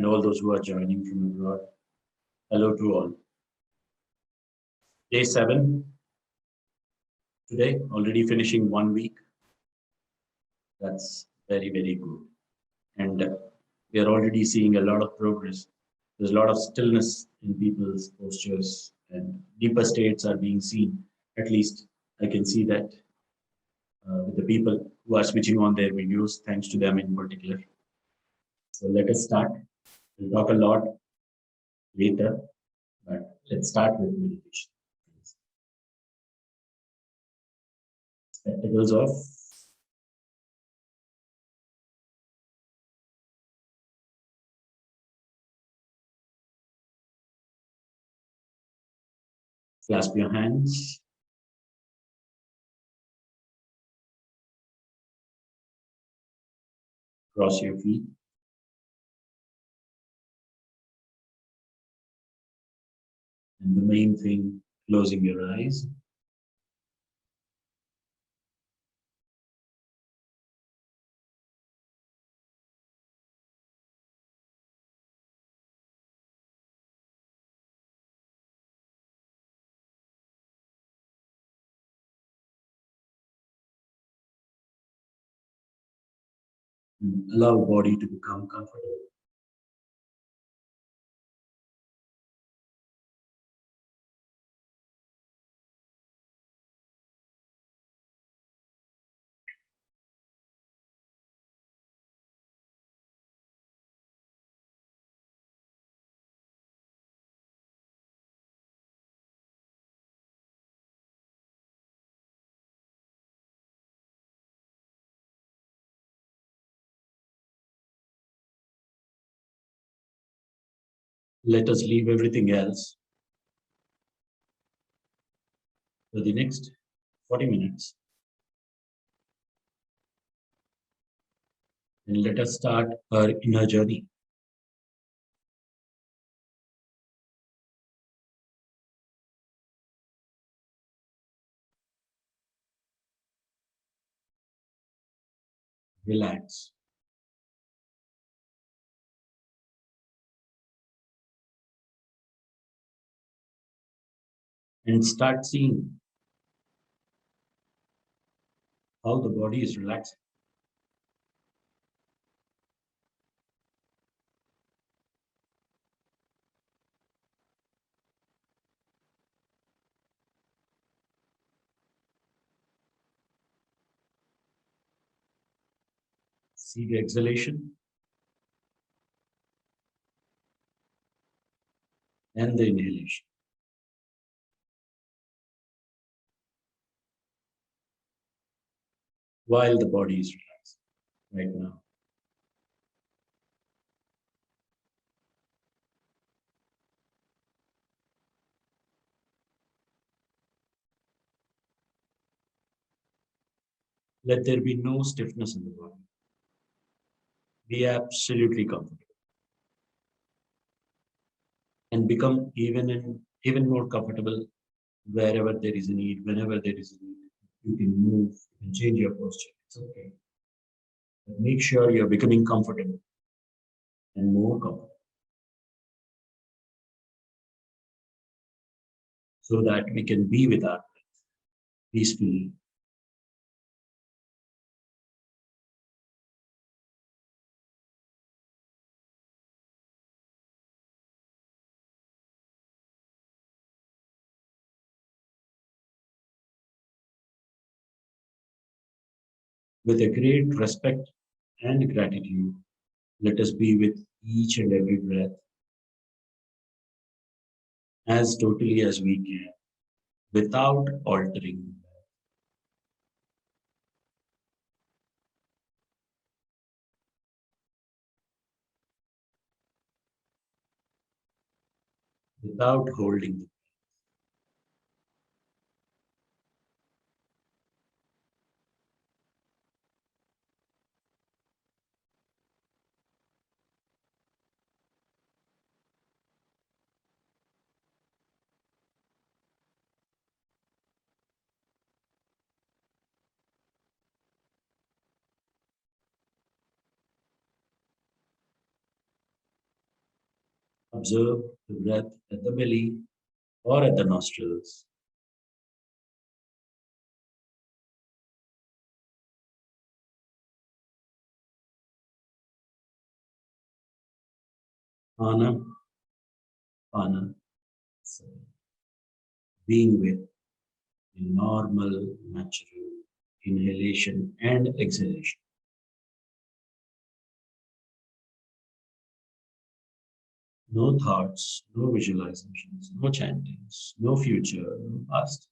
all those who are joining from abroad. Hello to all. Day 7 today, already finishing 1 week. That's very, very good. And we are already seeing a lot of progress. There's a lot of stillness in people's postures and deeper states are being seen. At least I can see that with the people who are switching on their videos, thanks to them in particular. So let us start. We'll talk a lot later, but let's start with meditation. Spectacles off. Clasp your hands. Cross your feet. And the main thing, closing your eyes. And allow body to become comfortable. Let us leave everything else for the next 40 minutes. And let us start our inner journey. Relax. And start seeing how the body is relaxing. See the exhalation and the inhalation. While the body is relaxed right now. Let there be no stiffness in the body. Be absolutely comfortable. And become even more comfortable wherever there is a need, whenever there is a need. You can move, you can change your posture. It's okay. But make sure you're becoming comfortable and more comfortable. So that we can be with our breath peacefully. With a great respect and gratitude, let us be with each and every breath as totally as we can, without altering, without holding. Observe the breath at the belly or at the nostrils. Anapana, being with a normal, natural inhalation and exhalation. No thoughts, no visualizations, no chantings, no future, no past.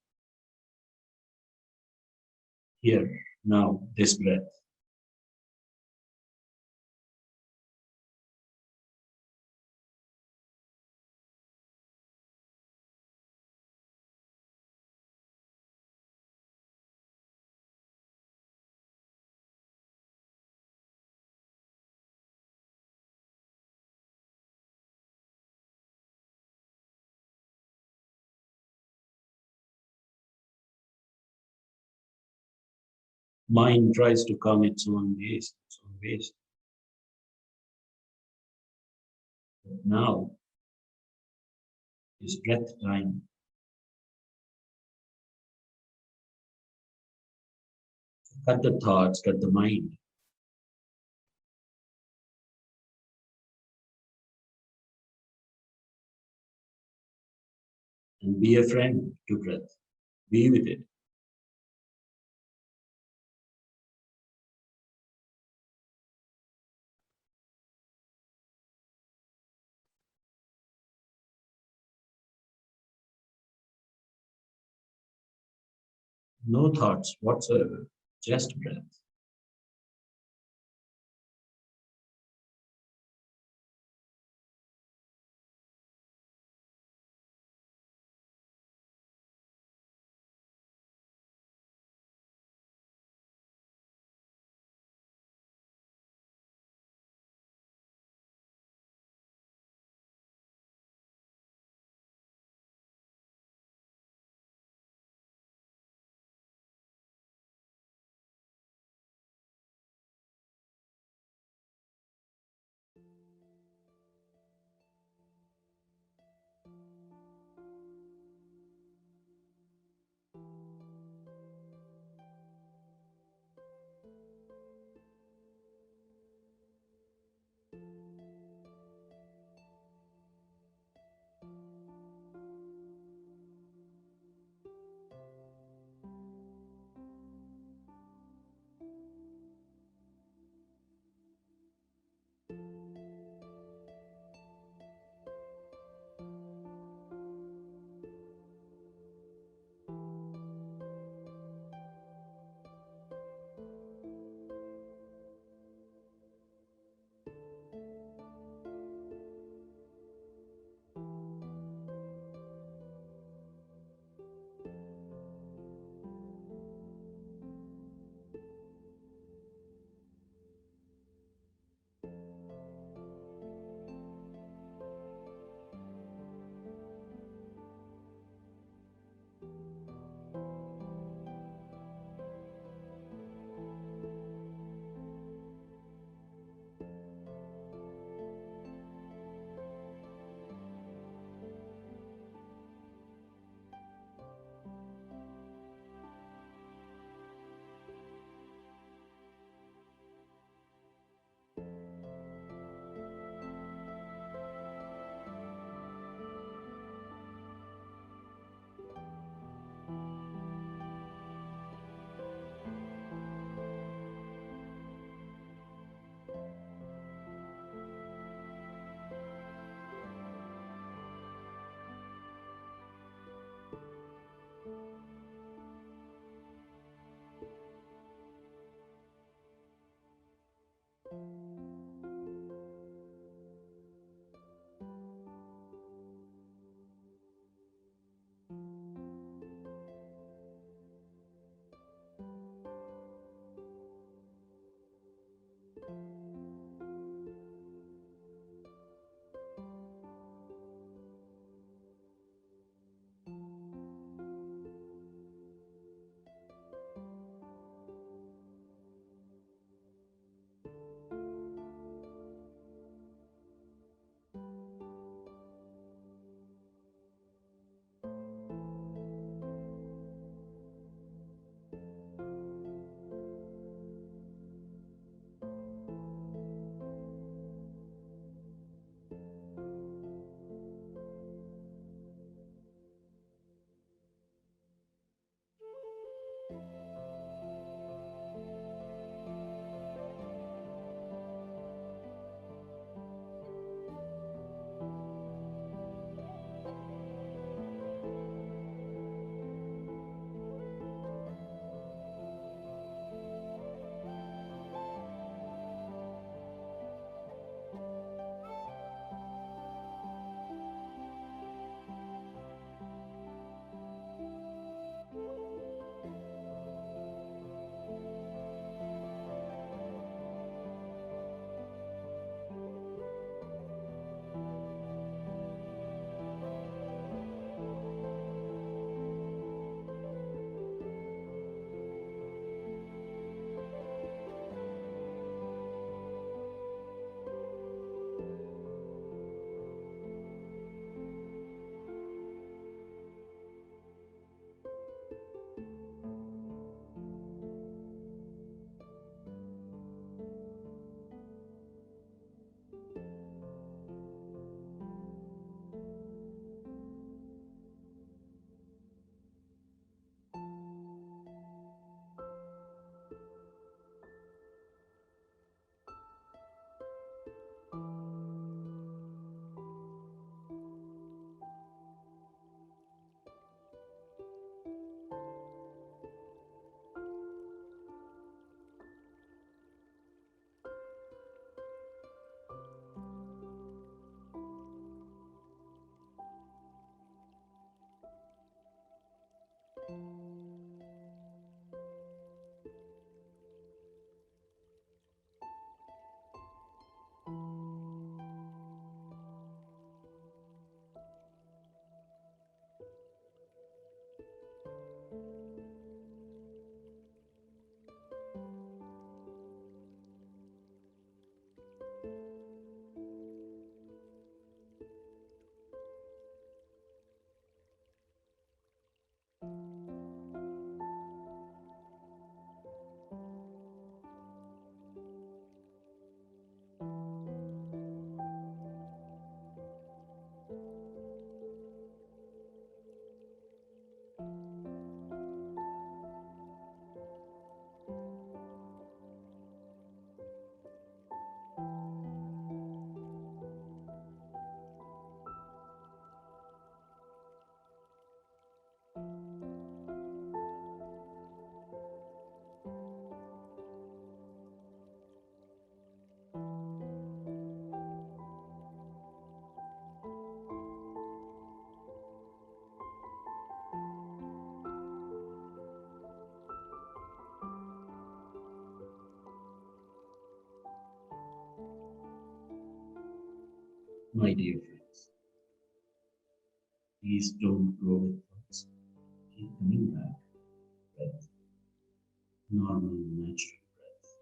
Here, now, this breath. Mind tries to come its own ways, its own ways. But now is breath time. Cut the thoughts, cut the mind, and be a friend to breath. Be with it. No thoughts whatsoever, just breath. My dear friends, please don't go with thoughts. Keep coming back. Breath, normal, natural breath.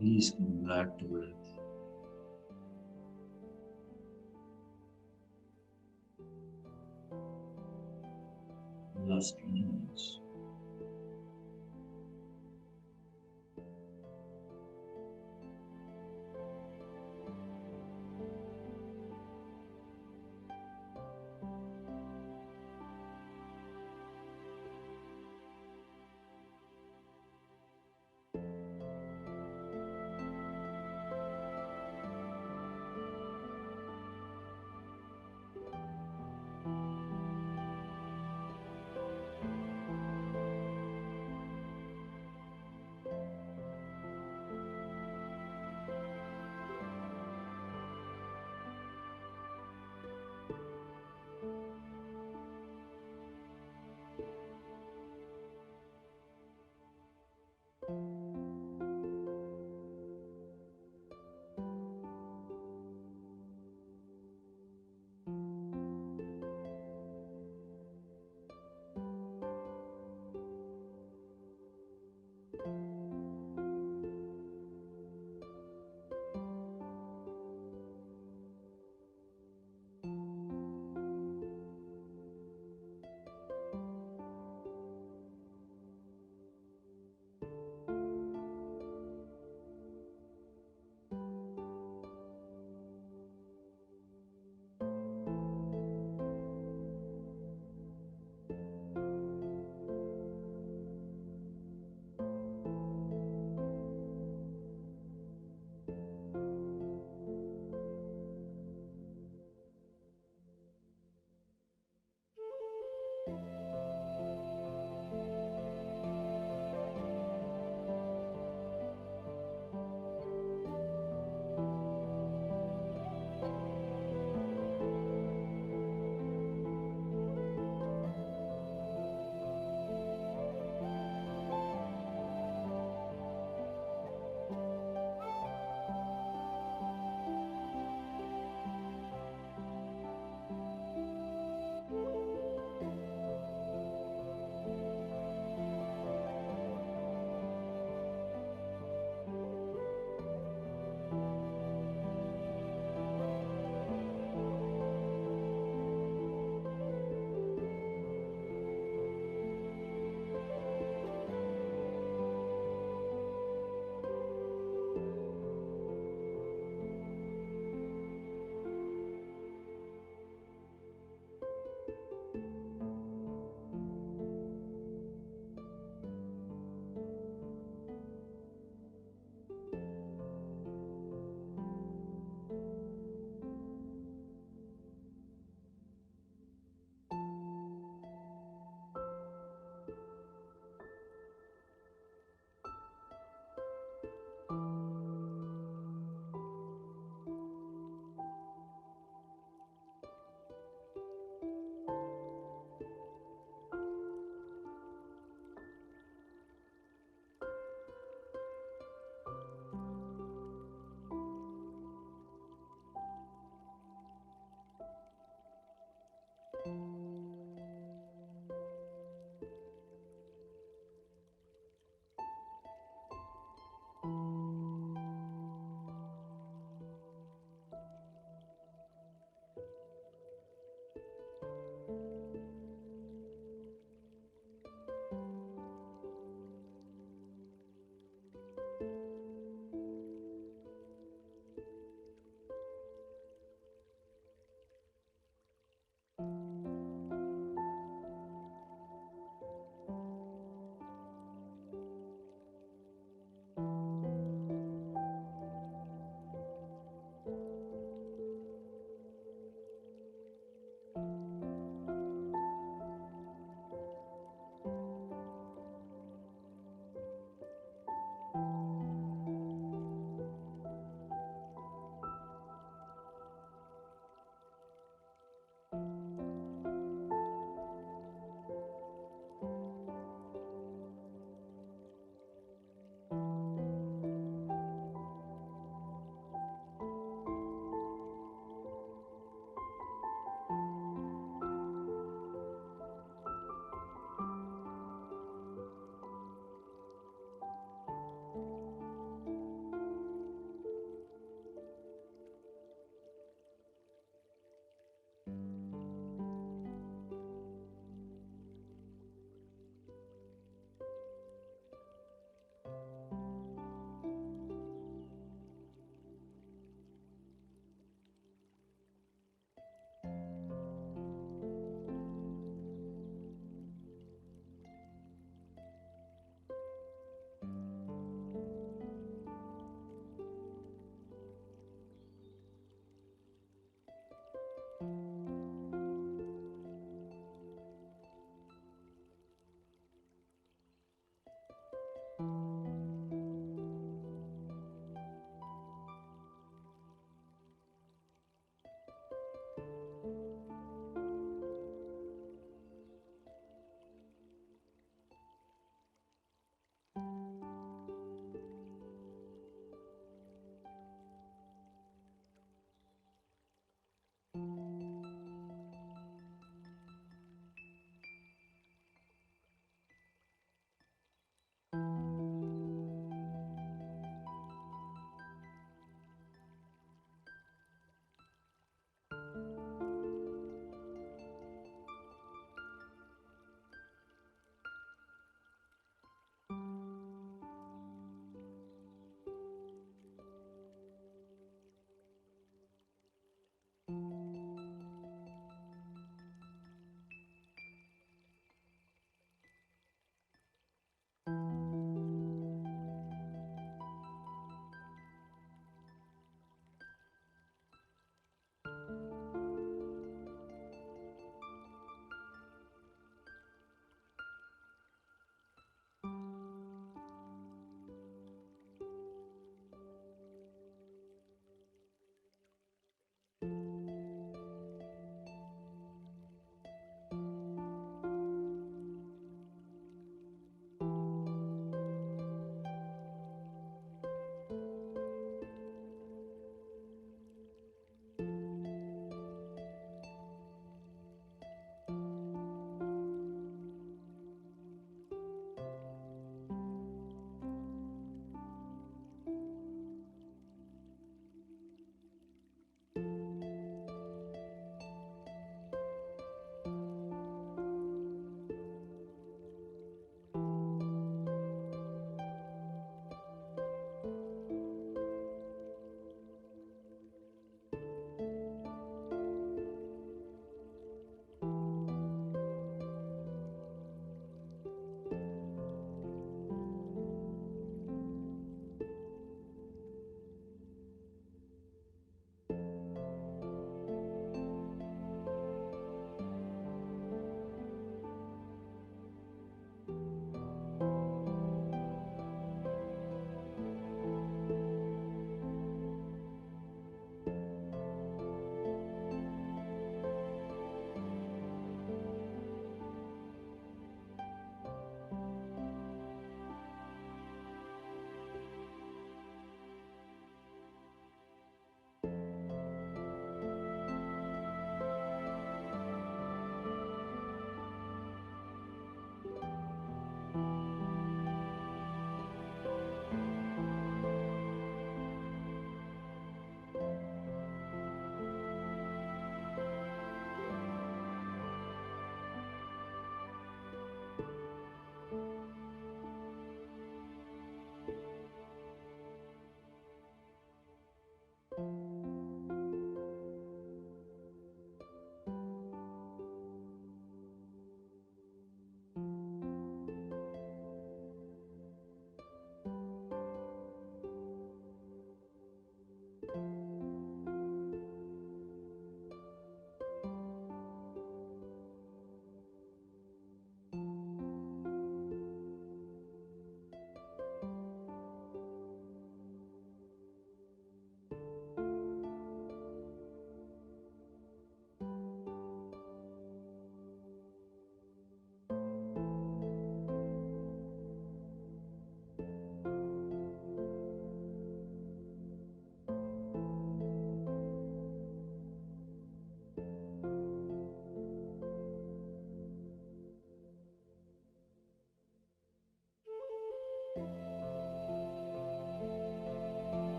Please come back to breath. Last 20 minutes.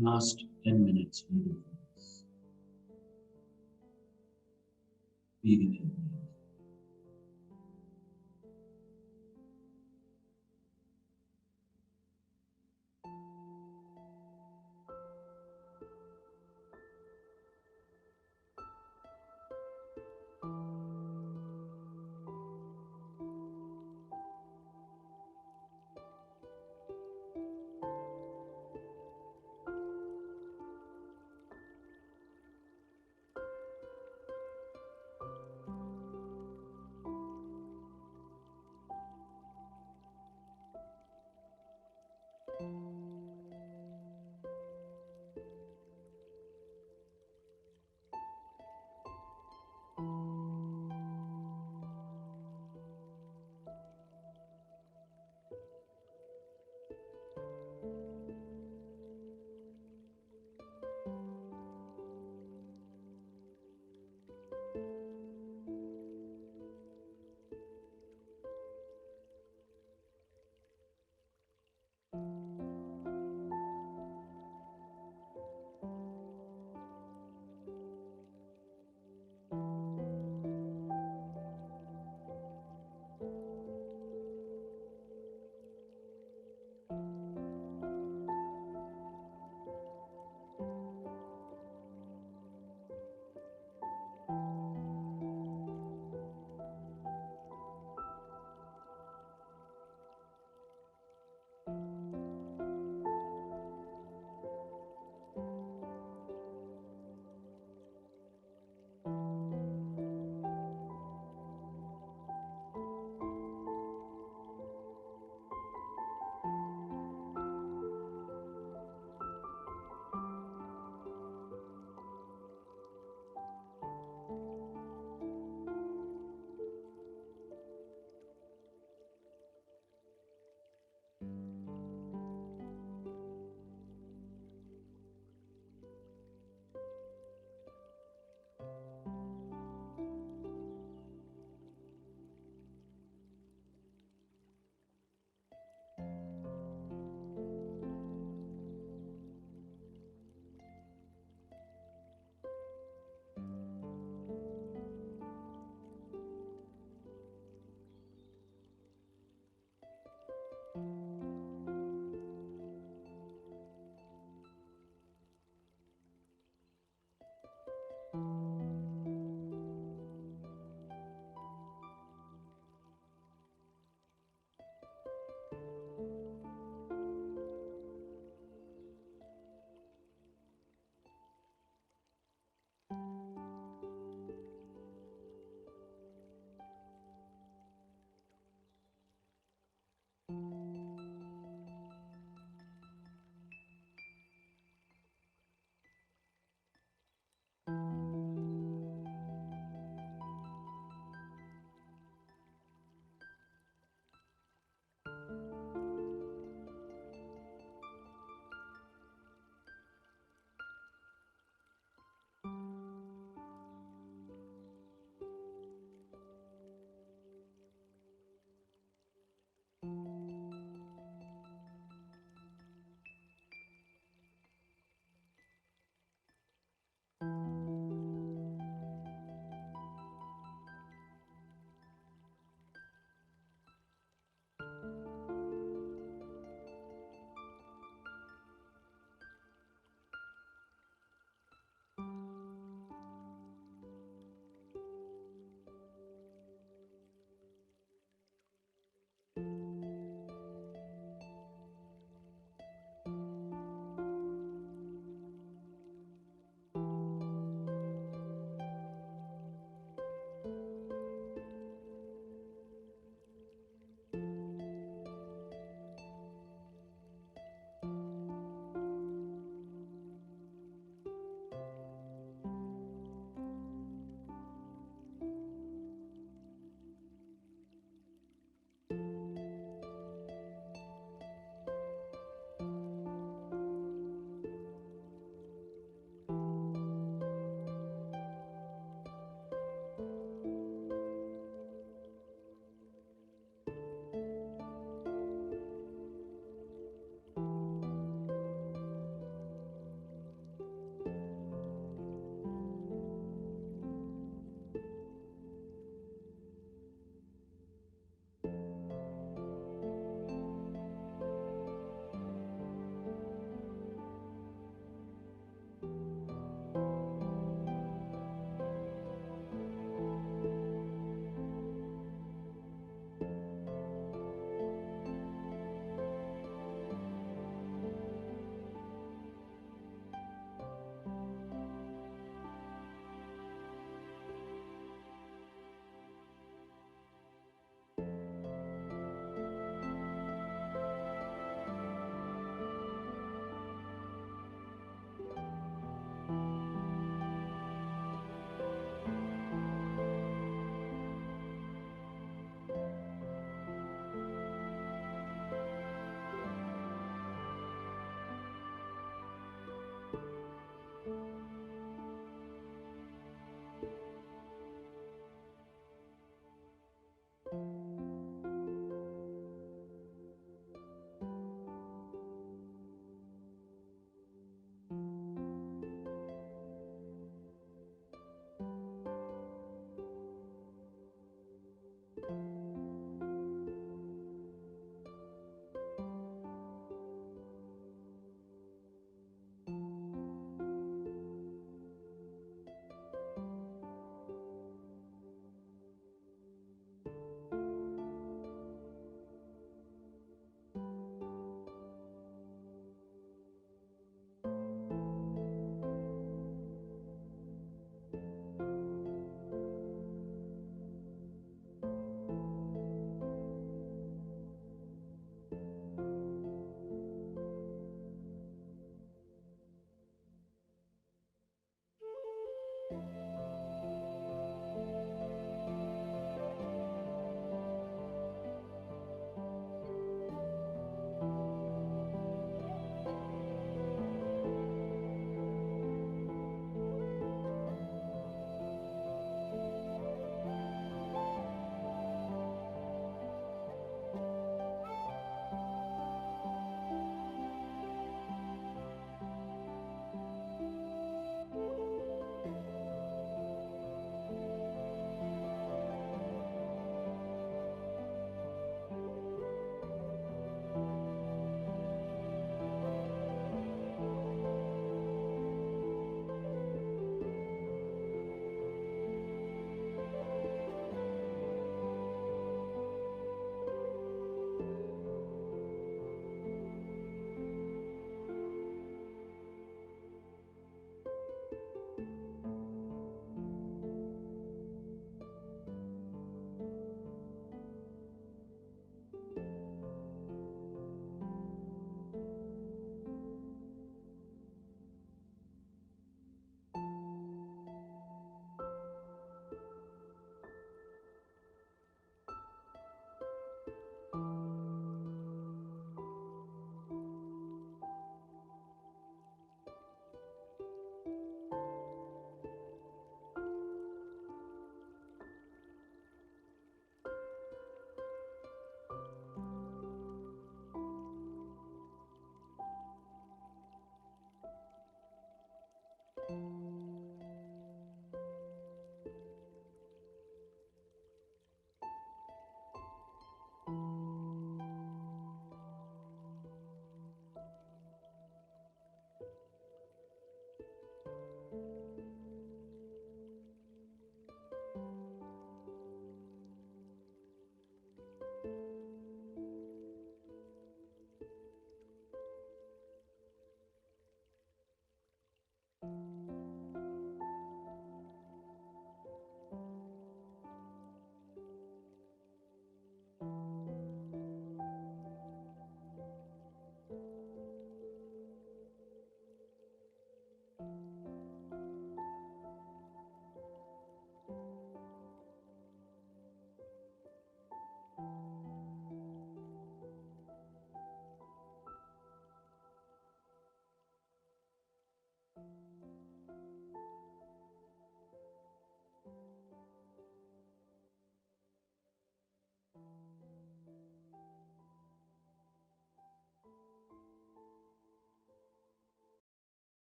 Last 10 minutes we do this. Be with your breath.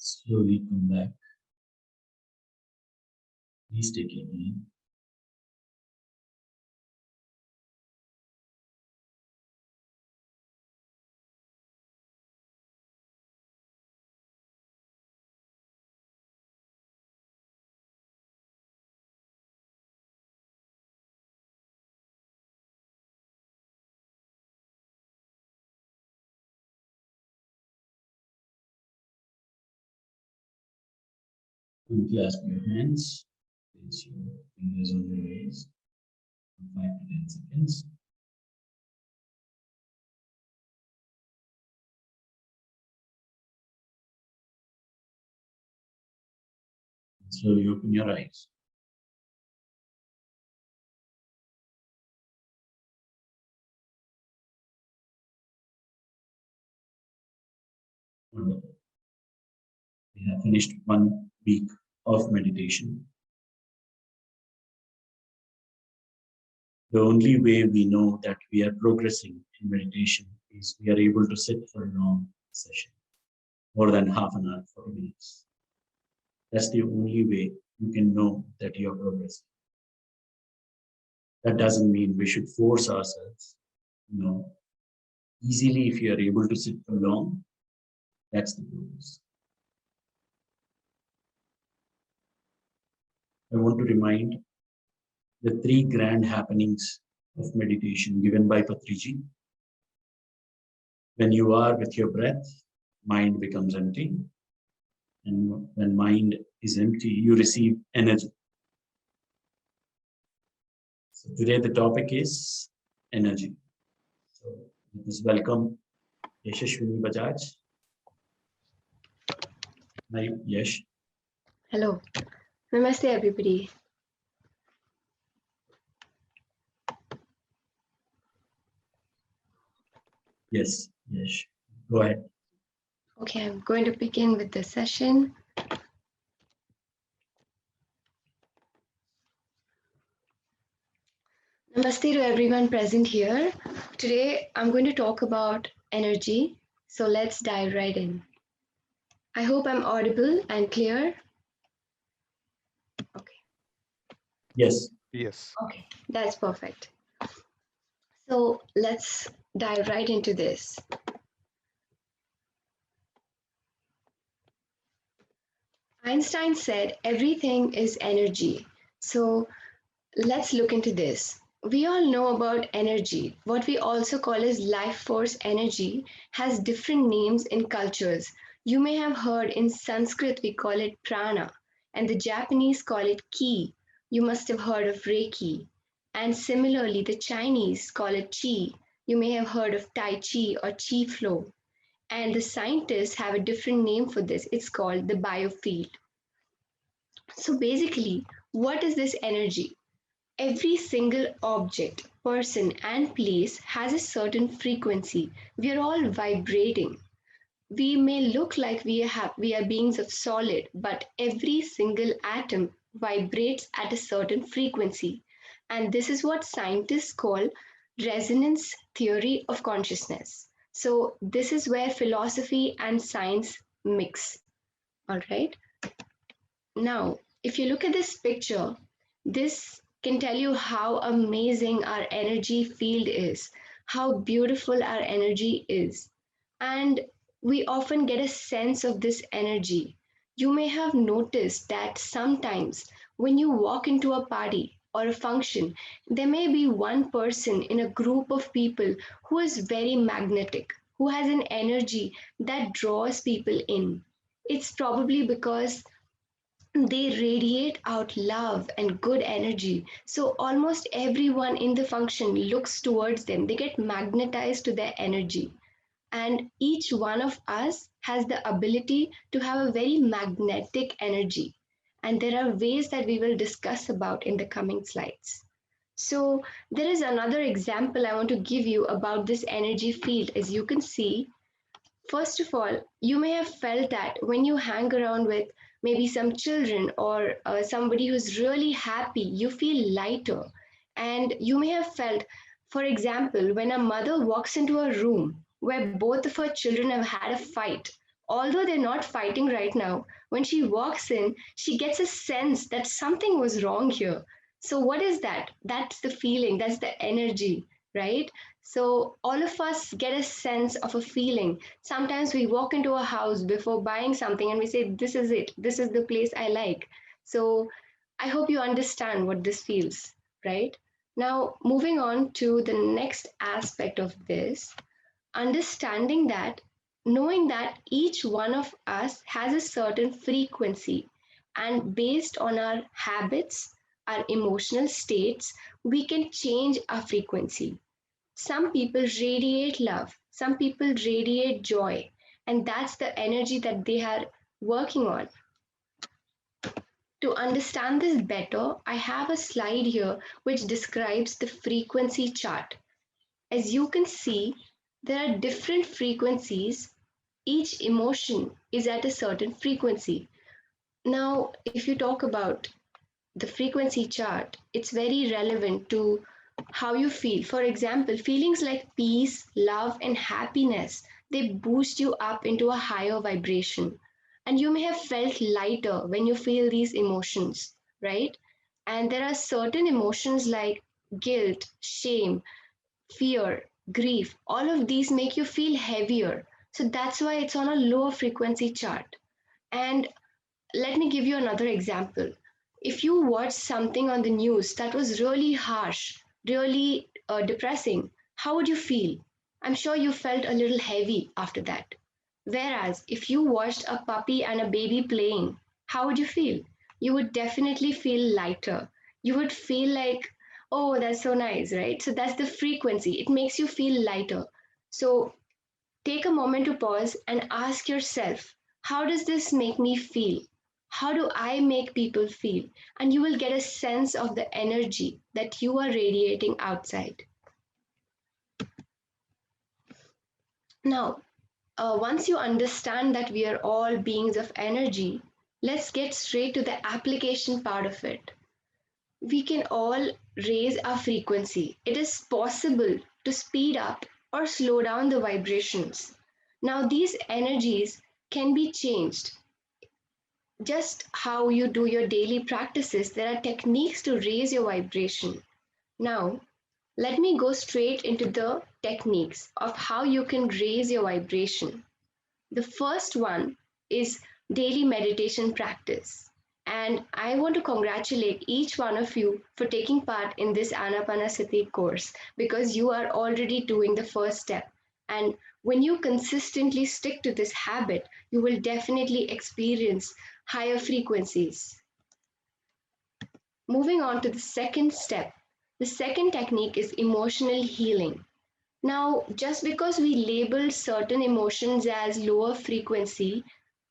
Slowly come back. Please take your time. Unclasp your hands. Place your fingers on your ears for 5 to 10 seconds. Slowly open your eyes. Wonderful. We have finished 1 week of meditation. The only way we know that we are progressing in meditation is we are able to sit for a long session, more than half an hour, 40 minutes. That's the only way you can know that you are progressing. That doesn't mean we should force ourselves. No. Easily, if you are able to sit for long, that's the progress. I want to remind the 3 grand happenings of meditation given by Patriji. When you are with your breath, mind becomes empty. And when mind is empty, you receive energy. So today the topic is energy. So let us welcome Yashashwini Bajaj. Hi, Yash. Hello. Namaste, everybody. Yes, Yash. Go ahead. Okay, I'm going to begin with the session. Namaste to everyone present here. Today, I'm going to talk about energy. So let's dive right in. I hope I'm audible and clear. Okay. Yes. Yes. Okay, that's perfect. So let's dive right into this. Einstein said everything is energy. So let's look into this. We all know about energy. What we also call as life force energy has different names in cultures. You may have heard in Sanskrit we call it prana, and the Japanese call it ki. You must have heard of Reiki. And similarly, the Chinese call it chi. You may have heard of Tai Chi or Chi flow. And the scientists have a different name for this. It's called the biofield. So basically, what is this energy? Every single object, person, and place has a certain frequency. We are all vibrating. We may look like we are beings of solid, but every single atom vibrates at a certain frequency. And this is what scientists call resonance theory of consciousness. So, this is where philosophy and science mix. All right. Now, if you look at this picture, this can tell you how amazing our energy field is, how beautiful our energy is. And we often get a sense of this energy. You may have noticed that sometimes when you walk into a party or a function, there may be one person in a group of people who is very magnetic, who has an energy that draws people in. It's probably because they radiate out love and good energy. So almost everyone in the function looks towards them. They get magnetized to their energy. And each one of us has the ability to have a very magnetic energy. And there are ways that we will discuss about in the coming slides. So there is another example I want to give you about this energy field. As you can see, first of all, you may have felt that when you hang around with maybe some children or somebody who's really happy, you feel lighter. And you may have felt, for example, when a mother walks into a room where both of her children have had a fight, Although they're not fighting right now, when she walks in, she gets a sense that something was wrong here. So, what is that? That's the feeling, that's the energy, right? So, all of us get a sense of a feeling. Sometimes we walk into a house before buying something and we say, this is it, this is the place I like. So, I hope you understand what this feels, right? Now, moving on to the next aspect of this, understanding that, knowing that each one of us has a certain frequency, and based on our habits, our emotional states, we can change our frequency. Some people radiate love, some people radiate joy, and that's the energy that they are working on. To understand this better, I have a slide here which describes the frequency chart. As you can see, there are different frequencies. Each emotion is at a certain frequency. Now, if you talk about the frequency chart, it's very relevant to how you feel. For example, feelings like peace, love, and happiness, they boost you up into a higher vibration. And you may have felt lighter when you feel these emotions, right? And there are certain emotions like guilt, shame, fear, grief, all of these make you feel heavier. So that's why it's on a lower frequency chart. And let me give you another example. If you watch something on the news that was really harsh, really depressing, how would you feel? I'm sure you felt a little heavy after that. Whereas if you watched a puppy and a baby playing, how would you feel? You would definitely feel lighter. You would feel like, oh, that's so nice, right? So that's the frequency. It makes you feel lighter. So take a moment to pause and ask yourself, how does this make me feel? How do I make people feel? And you will get a sense of the energy that you are radiating outside. Now, once you understand that we are all beings of energy, let's get straight to the application part of it. We can all raise our frequency. It is possible to speed up or slow down the vibrations. Now, these energies can be changed. Just how you do your daily practices, there are techniques to raise your vibration. Now, let me go straight into the techniques of how you can raise your vibration. The first one is daily meditation practice. And I want to congratulate each one of you for taking part in this Anapanasati course because you are already doing the first step. And when you consistently stick to this habit, you will definitely experience higher frequencies. Moving on to the second step, the second technique is emotional healing. Now, just because we label certain emotions as lower frequency,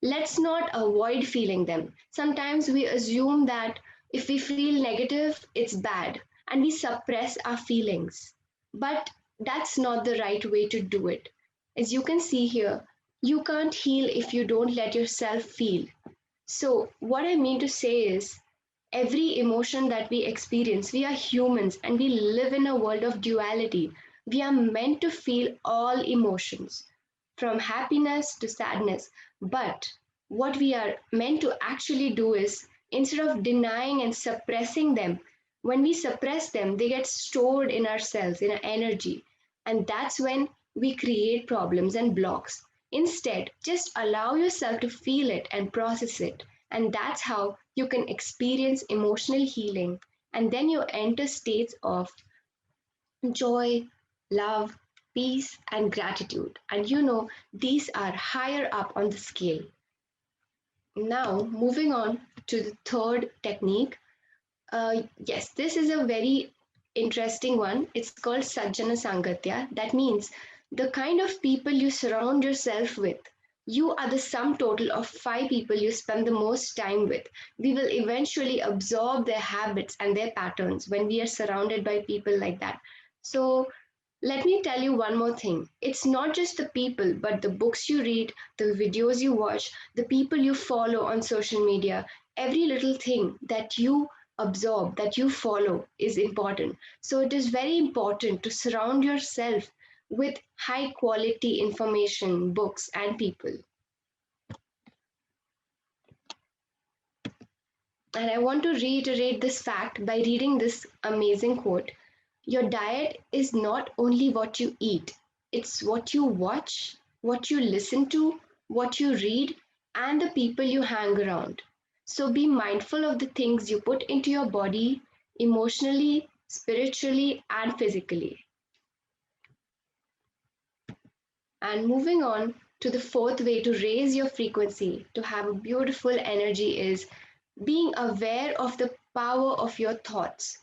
let's not avoid feeling them. Sometimes we assume that if we feel negative, it's bad, and we suppress our feelings. But that's not the right way to do it. As you can see here, you can't heal if you don't let yourself feel. So, what I mean to say is, every emotion that we experience, we are humans and we live in a world of duality. We are meant to feel all emotions, from happiness to sadness. But what we are meant to actually do is, instead of denying and suppressing them, when we suppress them, they get stored in our cells, in our energy. And that's when we create problems and blocks. Instead, just allow yourself to feel it and process it. And that's how you can experience emotional healing. And then you enter states of joy, love, peace, and gratitude. And these are higher up on the scale. Now, moving on to the third technique. Yes, this is a very interesting one. It's called Sajjana Sangatya. That means the kind of people you surround yourself with. You are the sum total of five people you spend the most time with. We will eventually absorb their habits and their patterns when we are surrounded by people like that. So, let me tell you one more thing. It's not just the people, but the books you read, the videos you watch, the people you follow on social media, every little thing that you absorb, that you follow is important. So it is very important to surround yourself with high quality information, books, and people. And I want to reiterate this fact by reading this amazing quote. Your diet is not only what you eat, it's what you watch, what you listen to, what you read, and the people you hang around. So be mindful of the things you put into your body emotionally, spiritually, and physically. And moving on to the fourth way to raise your frequency, to have a beautiful energy, is being aware of the power of your thoughts.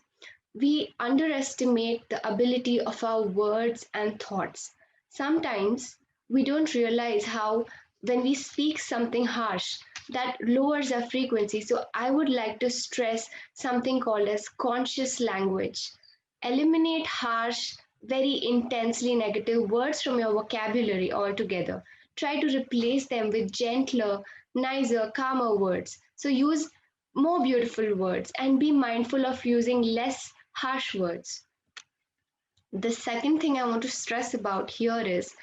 We underestimate the ability of our words and thoughts. Sometimes we don't realize how, when we speak something harsh, that lowers our frequency. So, I would like to stress something called as conscious language. Eliminate harsh, very intensely negative words from your vocabulary altogether. Try to replace them with gentler, nicer, calmer words. So, use more beautiful words and be mindful of using less harsh words. The second thing I want to stress about here is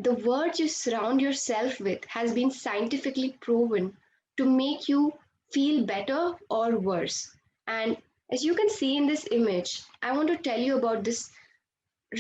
the words you surround yourself with has been scientifically proven to make you feel better or worse. And as you can see in this image, I want to tell you about this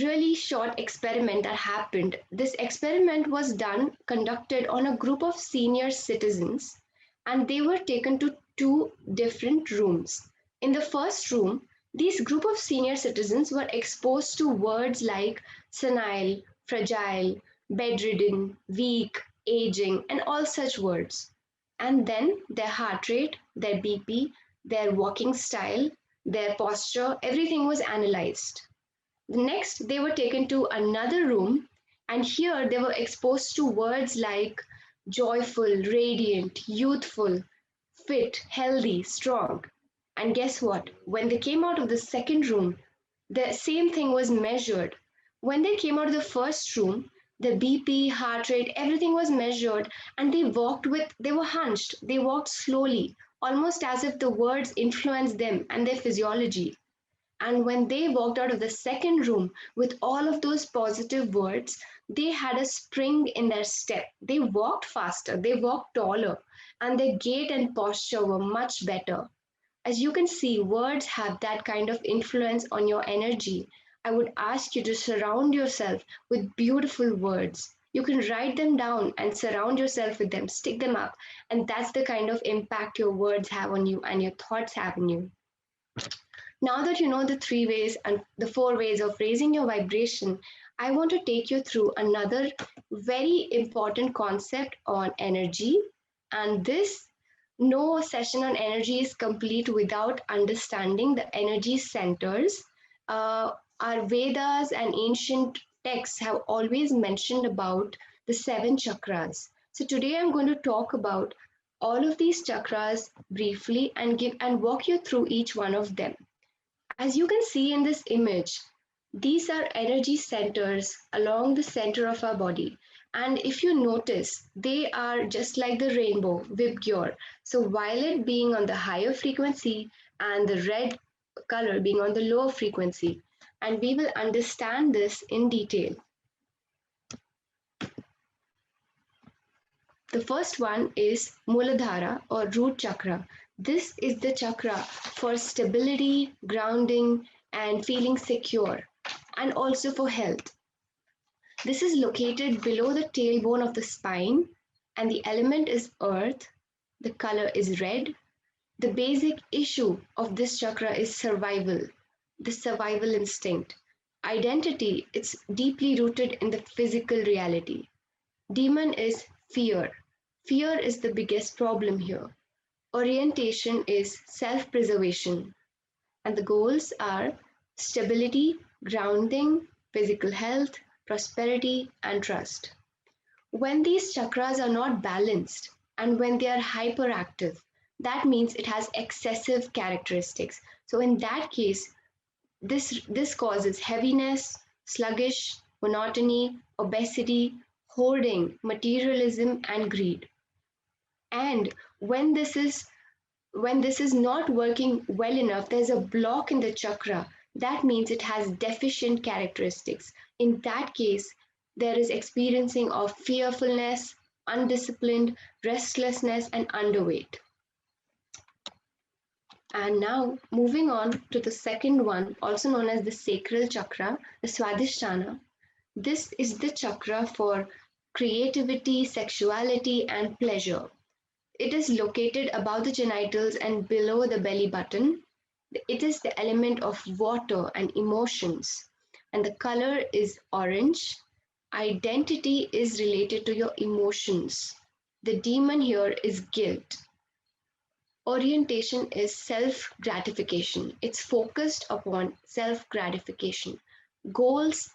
really short experiment that happened. This experiment was conducted on a group of senior citizens, and they were taken to two different rooms. In the first room, this group of senior citizens were exposed to words like senile, fragile, bedridden, weak, aging, and all such words. And then their heart rate, their BP, their walking style, their posture, everything was analyzed. Next, they were taken to another room, and here they were exposed to words like joyful, radiant, youthful, fit, healthy, strong. And guess what? When they came out of the second room, the same thing was measured. When they came out of the first room, the BP, heart rate, everything was measured, and they were hunched, they walked slowly, almost as if the words influenced them and their physiology. And when they walked out of the second room with all of those positive words, they had a spring in their step. They walked faster, they walked taller, and their gait and posture were much better. As you can see, words have that kind of influence on your energy. I would ask you to surround yourself with beautiful words. You can write them down and surround yourself with them, stick them up, and that's the kind of impact your words have on you and your thoughts have on you. Now that you know the three ways and the four ways of raising your vibration, I want to take you through another very important concept on energy. And this no session on energy is complete without understanding the energy centers. Our Vedas and ancient texts have always mentioned about the seven chakras. So today I'm going to talk about all of these chakras briefly and give and walk you through each one of them. As you can see in this image, these are energy centers along the center of our body. And if you notice, they are just like the rainbow, Vibgyor. So violet being on the higher frequency and the red color being on the lower frequency. And we will understand this in detail. The first one is Muladhara or root chakra. This is the chakra for stability, grounding, and feeling secure, and also for health. This is located below the tailbone of the spine, and the element is earth. The color is red. The basic issue of this chakra is survival, the survival instinct. Identity, it's deeply rooted in the physical reality. Demon is fear. Fear is the biggest problem here. Orientation is self preservation, and the goals are stability, grounding, physical health, prosperity, and trust. When these chakras are not balanced and when they are hyperactive, that means it has excessive characteristics. So, in that case, this causes heaviness, sluggish, monotony, obesity, hoarding, materialism, and greed. And when this is not working well enough, there's a block in the chakra. That means it has deficient characteristics. In that case, there is experiencing of fearfulness, undisciplined, restlessness, and underweight. And now moving on to the second one, also known as the sacral chakra, the Swadhisthana. This is the chakra for creativity, sexuality, and pleasure. It is located above the genitals and below the belly button. It is the element of water and emotions, and the color is orange. Identity is related to your emotions. The demon here is guilt. Orientation is self gratification. It's focused upon self gratification. Goals,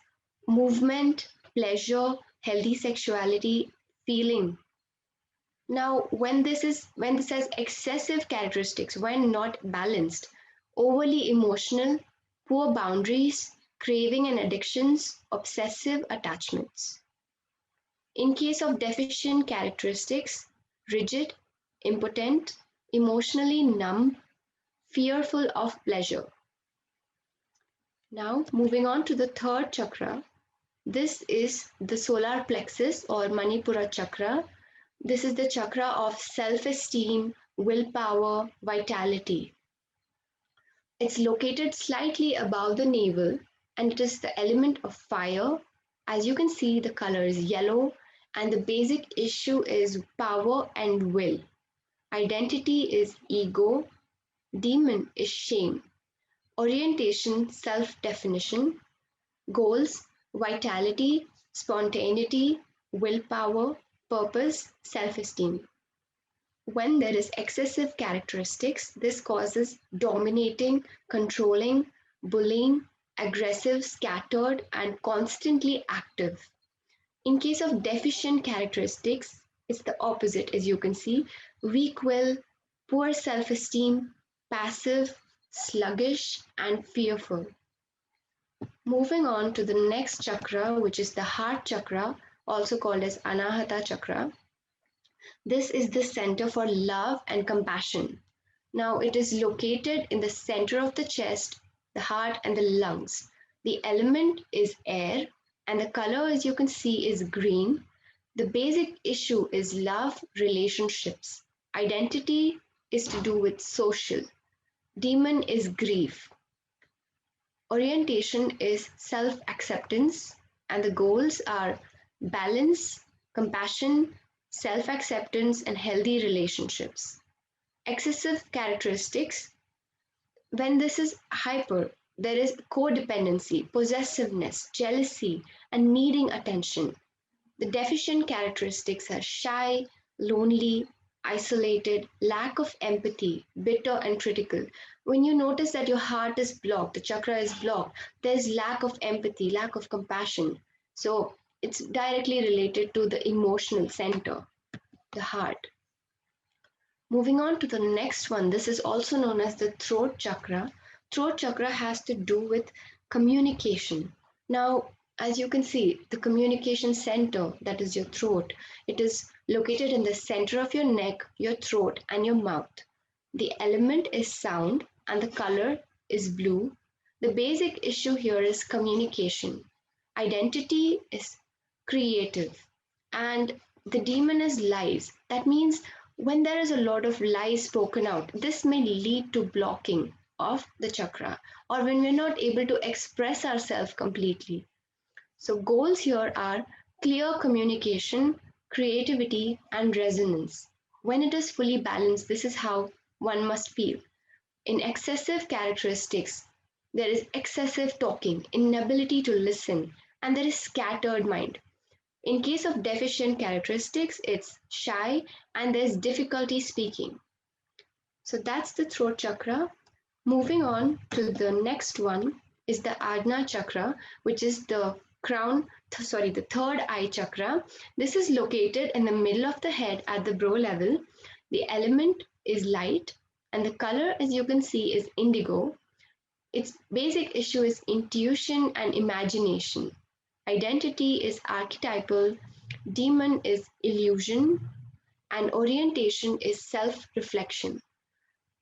movement, pleasure, healthy sexuality, feeling. Now, when this has excessive characteristics, when not balanced, overly emotional, poor boundaries, craving and addictions, obsessive attachments. In case of deficient characteristics, rigid, impotent, emotionally numb, fearful of pleasure. Now, moving on to the third chakra. This is the solar plexus or Manipura chakra. This is the chakra of self esteem, willpower, vitality. It's located slightly above the navel and it is the element of fire. As you can see, the color is yellow and the basic issue is power and will. Identity is ego, demon is shame, orientation, self definition, goals, vitality, spontaneity, willpower, purpose, self esteem. When there is excessive characteristics, this causes dominating, controlling, bullying, aggressive, scattered, and constantly active. In case of deficient characteristics, it's the opposite, as you can see: weak will, poor self esteem, passive, sluggish, and fearful. Moving on to the next chakra, which is the heart chakra, also called as Anahata chakra. This is the center for love and compassion. Now, it is located in the center of the chest, the heart, and the lungs. The element is air, and the color, as you can see, is green. The basic issue is love, relationships. Identity is to do with social. Demon is grief. Orientation is self acceptance, and the goals are balance, compassion, self acceptance, and healthy relationships. Excessive characteristics: when this is hyper, there is codependency, possessiveness, jealousy, and needing attention. The deficient characteristics are shy, lonely, isolated, lack of empathy, bitter, and critical. When you notice that your heart is blocked, the chakra is blocked, there's lack of empathy, lack of compassion. So it's directly related to the emotional center, the heart. Moving on to the next one, this is also known as the throat chakra. Throat chakra has to do with communication. Now, as you can see, the communication center, that is your throat, it is located in the center of your neck, your throat, and your mouth. The element is sound and the color is blue. The basic issue here is communication. Identity is creative, and the demon is lies. That means when there is a lot of lies spoken out, this may lead to blocking of the chakra, or when we're not able to express ourselves completely. So, goals here are clear communication, creativity, and resonance. When it is fully balanced, this is how one must feel. In excessive characteristics, there is excessive talking, inability to listen, and there is scattered mind. In case of deficient characteristics, it's shy and there's difficulty speaking. So that's the throat chakra. Moving on to the next one is the Ajna chakra, which is the the third eye chakra. This is located in the middle of the head at the brow level. The element is light and the color, as you can see, is indigo. Its basic issue is intuition and imagination. Identity is archetypal, demon is illusion, and orientation is self reflection.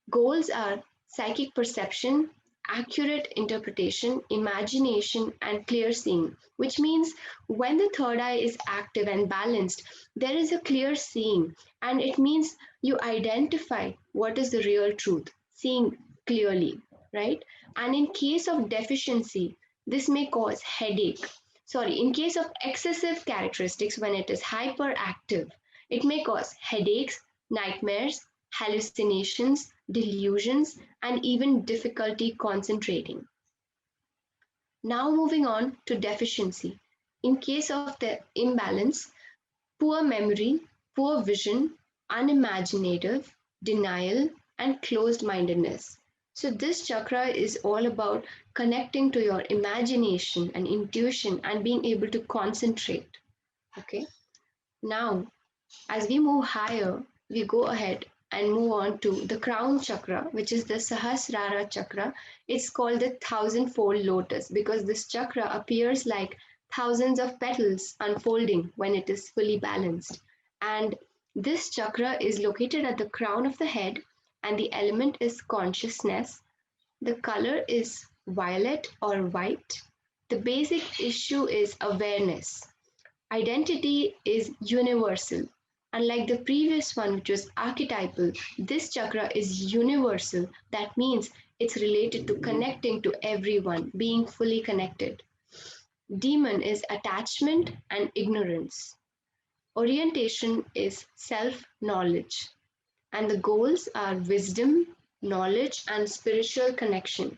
Goals are psychic perception, accurate interpretation, imagination, and clear seeing, which means when the third eye is active and balanced, there is a clear seeing, and it means you identify what is the real truth. seeing clearly, right? And in case of deficiency, this may cause headache. Sorry, in case of excessive characteristics, when it is hyperactive, it may cause headaches, nightmares, hallucinations, delusions, and even difficulty concentrating. Now, moving on to deficiency. In case of the imbalance, poor memory, poor vision, unimaginative, denial, and closed mindedness. So, this chakra is all about connecting to your imagination and intuition and being able to concentrate. Okay. Now, as we move higher, we go ahead and move on to the crown chakra, which is the Sahasrara chakra. It's called the thousand-fold lotus because this chakra appears like thousands of petals unfolding when it is fully balanced. And this chakra is located at the crown of the head, and the element is consciousness. The color is violet or white. The basic issue is awareness. Identity is universal. Unlike the previous one, which was archetypal, this chakra is universal. That means it's related to connecting to everyone, being fully connected. Demon is attachment and ignorance. Orientation is self knowledge. And the goals are wisdom, knowledge, and spiritual connection.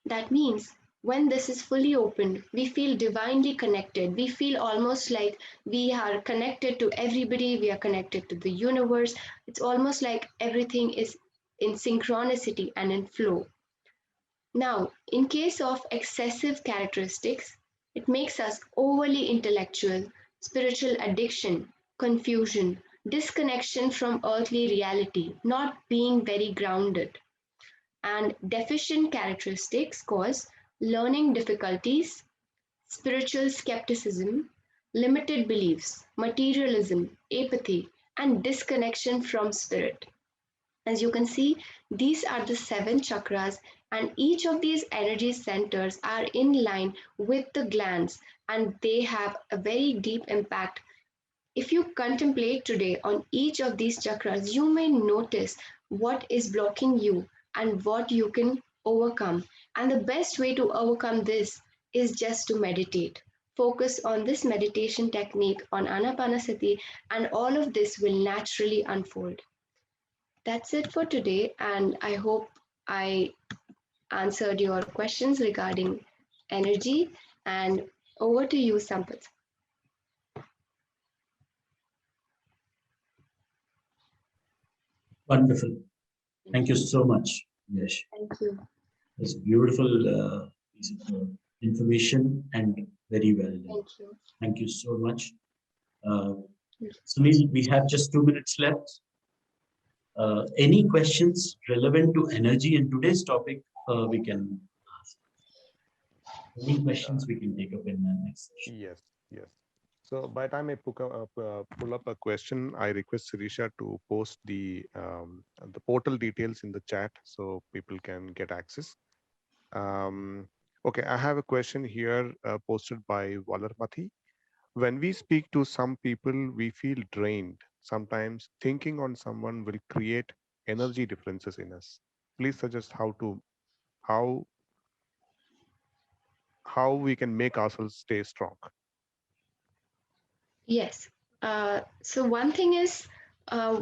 That means when this is fully opened, we feel divinely connected. We feel almost like we are connected to everybody, we are connected to the universe. It's almost like everything is in synchronicity and in flow. Now, in case of excessive characteristics, it makes us overly intellectual, spiritual addiction, confusion, disconnection from earthly reality, not being very grounded. And deficient characteristics cause learning difficulties, spiritual skepticism, limited beliefs, materialism, apathy, and disconnection from spirit. As you can see, these are the seven chakras, and each of these energy centers are in line with the glands and they have a very deep impact. If you contemplate today on each of these chakras, you may notice what is blocking you and what you can overcome. And the best way to overcome this is just to meditate. Focus on this meditation technique on Anapanasati, and all of this will naturally unfold. That's it for today, and I hope I answered your questions regarding energy. And over to you, Sampath. Wonderful. Thank you so much, Yash. Thank you. It's a beautiful piece of information and very well done. Thank you. Thank you so much. Sunil, we have just 2 minutes left. Any questions relevant to energy in today's topic, we can ask. Any questions we can take up in the next session? Yes, yes. So by the time I pull up a question, I request Sirisha to post the portal details in the chat so people can get access. Okay, I have a question here posted by Valarmati. When we speak to some people, we feel drained. Sometimes thinking on someone will create energy differences in us. Please suggest how how we can make ourselves stay strong. Yes. So one thing is,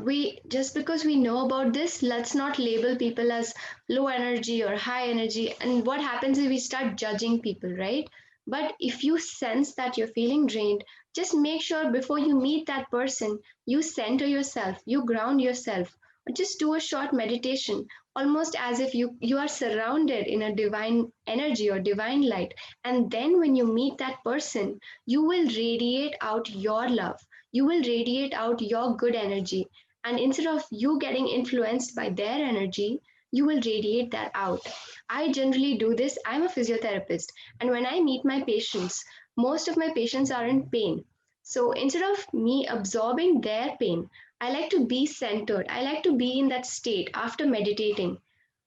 we just because we know about this, let's not label people as low energy or high energy. And what happens is we start judging people, right? But if you sense that you're feeling drained, just make sure before you meet that person, you center yourself, you ground yourself, or just do a short meditation, almost as if you are surrounded in a divine energy or divine light. And then when you meet that person, you will radiate out your love, you will radiate out your good energy, and instead of you getting influenced by their energy, you will radiate that out. I generally do this. I'm a physiotherapist, and when I meet my patients, most of my patients are in pain. So instead of me absorbing their pain, I like to be centered, I like to be in that state after meditating.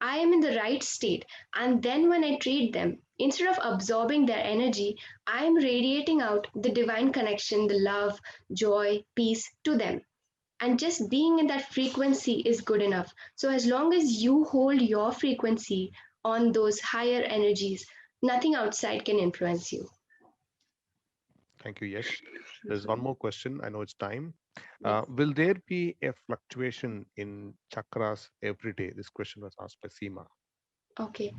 I am in the right state, and then when I treat them, instead of absorbing their energy, I'm radiating out the divine connection, the love, joy, peace to them. and just being in that frequency is good enough. So as long as you hold your frequency on those higher energies, nothing outside can influence you. Thank you, Yash. There's one more question. I know it's time. Yes. Will there be a fluctuation in chakras every day? This question was asked by Seema. Okay.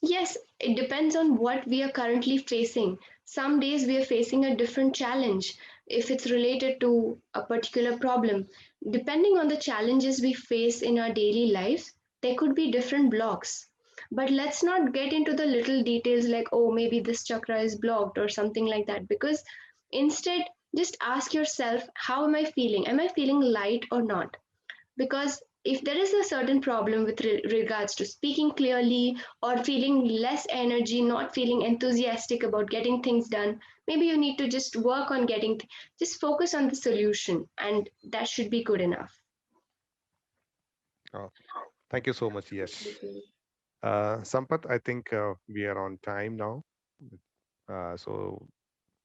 Yes, it depends on what we are currently facing. Some days we are facing a different challenge if it's related to a particular problem. Depending on the challenges we face in our daily lives, there could be different blocks. But let's not get into the little details like, oh, maybe this chakra is blocked or something like that, because instead, just ask yourself, how am I feeling? Am I feeling light or not? Because if there is a certain problem with regards to speaking clearly or feeling less energy, not feeling enthusiastic about getting things done, maybe you need to just work on just focus on the solution, and that should be good enough. Oh, thank you so much, Yash. Okay. Sampath, I think we are on time now. So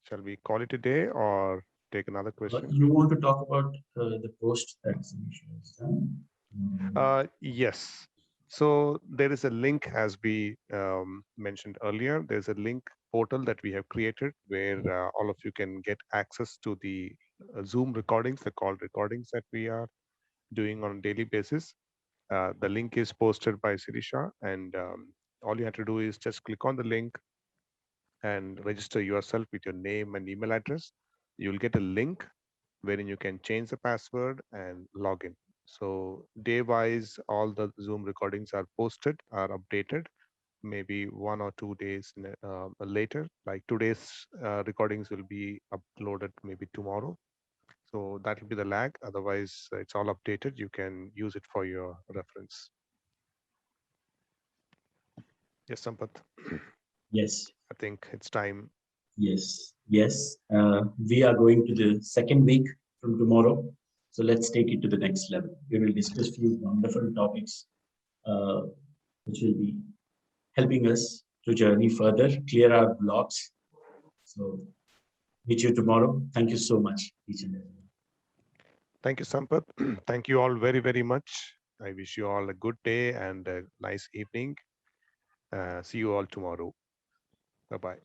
shall we call it a day or take another question? You want to talk about the post that Sanisha has done? Yes. So there is a link, as we mentioned earlier, there's a link portal that we have created where all of you can get access to the Zoom recordings, the call recordings that we are doing on a daily basis. The link is posted by Sirisha, and all you have to do is just click on the link and register yourself with your name and email address. You'll get a link wherein you can change the password and log in. So day wise, all the Zoom recordings are posted, are updated, maybe 1 or 2 days later. Like today's recordings will be uploaded maybe tomorrow. So that will be the lag. Otherwise, it's all updated. You can use it for your reference. Yes, Sampath. Yes, I think it's time. yes. We are going to the second week from tomorrow. So let's take it to the next level. We will discuss few wonderful topics, uh, which will be helping us to journey further, clear our blocks. So meet you tomorrow. Thank you so much, each and everyone. Thank you, Sampath. Thank you all very, very much. I wish you all a good day and a nice evening. See you all tomorrow. Bye bye.